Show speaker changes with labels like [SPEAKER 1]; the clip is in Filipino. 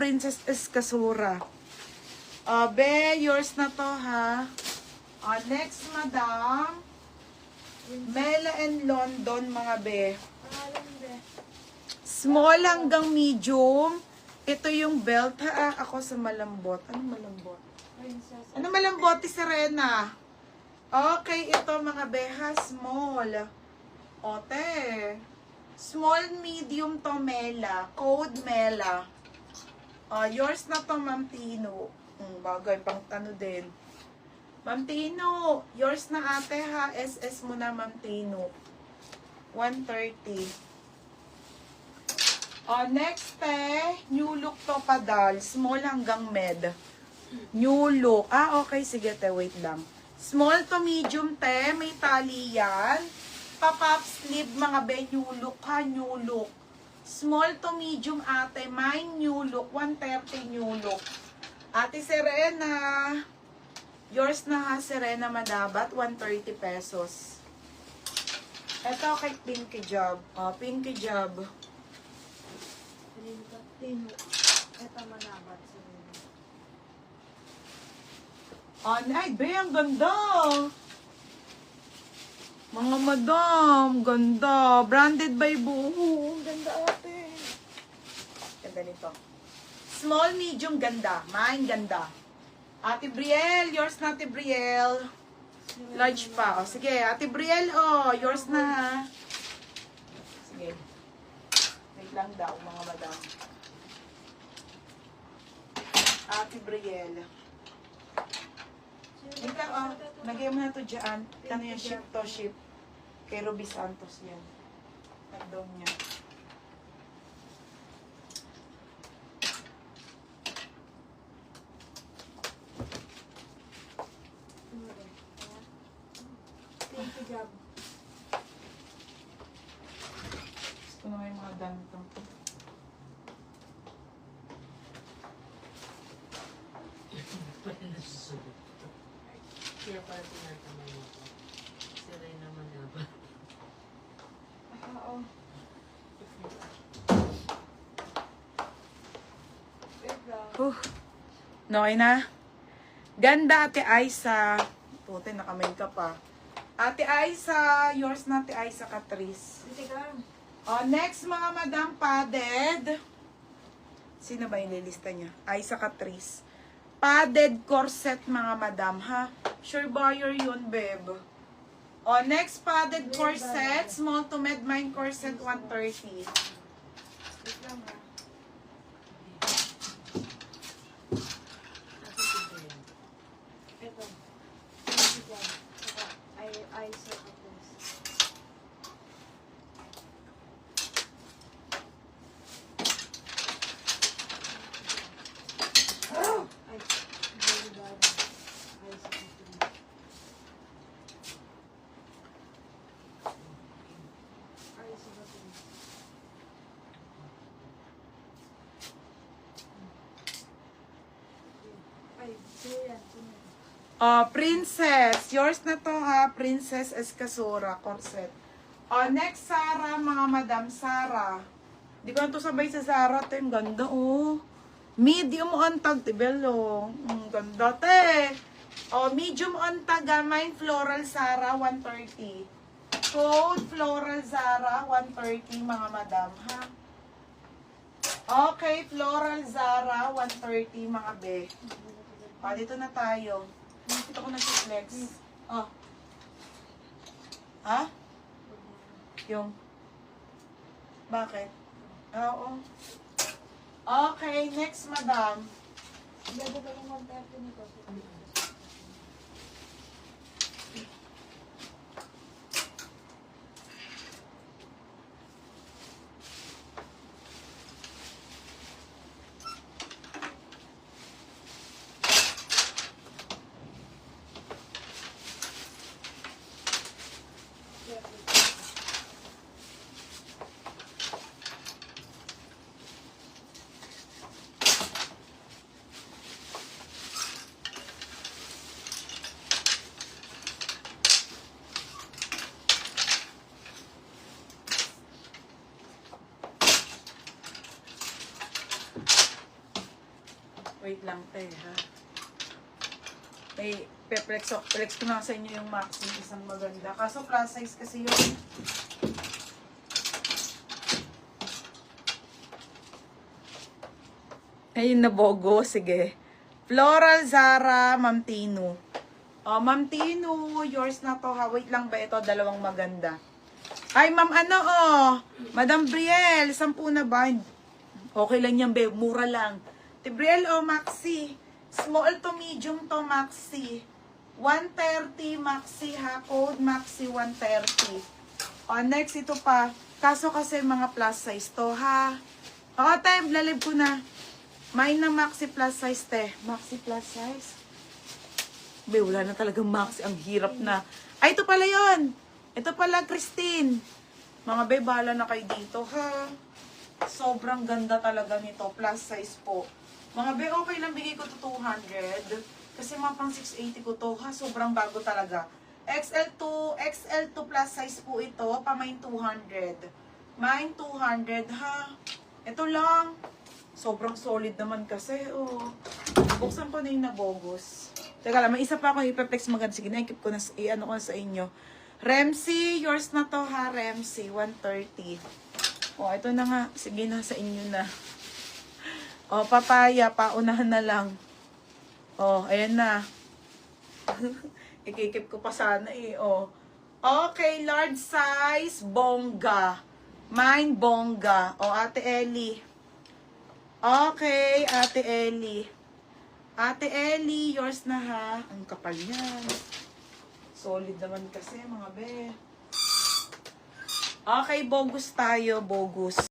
[SPEAKER 1] Princess Escasura. Be, yours na to, ha? Next, madam. Mela and London, mga be. Small hanggang medium. Ito yung belt, ha? Ako sa malambot. Ano malambot? Ano malambot, Serena? Okay, ito mga beha, small. Ote. Small, medium to, Mela. Code Mela. Yours na to, Ma'am Tino. Bagay, pang ano din. Ma'am Tino, yours na ate ha. SS mo na, Ma'am Tino. 130. Next, new look to padal. Small hanggang med. New look. Okay. Sige, wait lang. Small to medium, may tali yan. Pop-up sleeve, mga be. New look ha, new look. Small to medium, ate. Mine, new look. 130 new look. Ate Serena. Yours na ha, Serena Madabat. 130 pesos. Ito kay Pinky Job. Pinky Job.
[SPEAKER 2] Ito Madabat.
[SPEAKER 1] Ay, be, ang ganda. Mga madam, ganda. Branded by Boo. Ganda ate. Ganda nito. Small, medium, ganda. Mine, ganda. Ate Brielle, yours na, Ate Brielle. Large pa. Sige, Ate Brielle, yours na, ha. Sige. Wait lang daw, mga madam. Ate Brielle. Ika, lagay mo na to dyan. Ano yung ship to, ship. Kay Ruby Santos yan. Nagdaw niya.
[SPEAKER 2] Thank you, Job.
[SPEAKER 1] Gusto na may mga ganito.
[SPEAKER 3] Kaya pala tinatamay mo ko. Si Reyna Manaba.
[SPEAKER 2] Oo.
[SPEAKER 1] Okay na? Ganda, Ate Aisa. Puti, nakamay-makeup pa. Ate Aisa, yours na, Ate Aisa Catrice. Next, mga madam, padded. Sino ba yung lilista niya? Aisa Catrice. Padded corset, mga madam, ha? Sure buyer yun, babe. Next, padded corset. Small to med mine corset, 130.
[SPEAKER 2] Ito. Thank you, Job. I said this. Ay, very bad. I said this. I said this. Ay, sino yan? Sino yan?
[SPEAKER 1] Princess. Yours na to, ha? Princess Escasura corset. Next, Sarah, mga madam. Sarah. Di ko na to sabay sa Sarah. Ito yung ganda, oh. Medium on tag, tibelo. Ganda, te. Medium on tag, mine floral Sarah, 130. Code floral Zara, 130, mga madam, ha? Okay, floral Zara, 130, mga be. Dito na tayo. Dito ko nag-flex. Ha? Yung? Bakit? Oo. Okay, next, madam.
[SPEAKER 2] Ganda ba yung 130 nito?
[SPEAKER 1] lang, te, ha? May flex ko na sa inyo yung maxi, isang maganda. Kaso plus size kasi yun. Ayun na bogo, sige. Floral Zara, Ma'am Tino. Oh, Ma'am Tino, yours na to ha. Wait lang ba ito? Dalawang maganda. Ay, Ma'am ano oh. Madam Brielle, 10 na ba? Okay lang yan, babe. Mura lang. Brielle, oh, maxi. Small to medium to maxi. 130 maxi ha. Code maxi 130. Oh, next ito pa. Kaso kasi mga plus size to ha. Oh, time, lalib ko na. Mine na maxi plus size, te. Maxi plus size. Be, wala na talagang maxi. Ang hirap na. Ay, ito pala yon. Ito pala, Christine. Mga be, bahala na kayo dito, ha? Sobrang ganda talaga nito. Plus size po. Mga be, okay lang bigay ko to 200. Kasi mga pang 680 ko to, ha? Sobrang bago talaga. XL2 plus size po ito. Pamain 200. Mine 200, ha? Ito lang. Sobrang solid naman kasi, oh. Buksan ko na yung nabogos. Teka lang, may isa pa ako hyperflex maganda. Sige, naikip ko na, i-ano ko na sa inyo. Remsi, yours na to ha, Remsi, 130. Oh, ito na nga. Sige na, sa inyo na. Oh, papaya, paunahan na lang. Oh, ayan na. Ikikip ko pa sana eh, oh. Okay, large size, bongga. Mine, bongga. Oh, Ate Ellie. Okay, Ate Ellie. Ate Ellie, yours na ha. Ang kapal yan. Solid naman kasi, mga be. Okay, bogus tayo, bogus.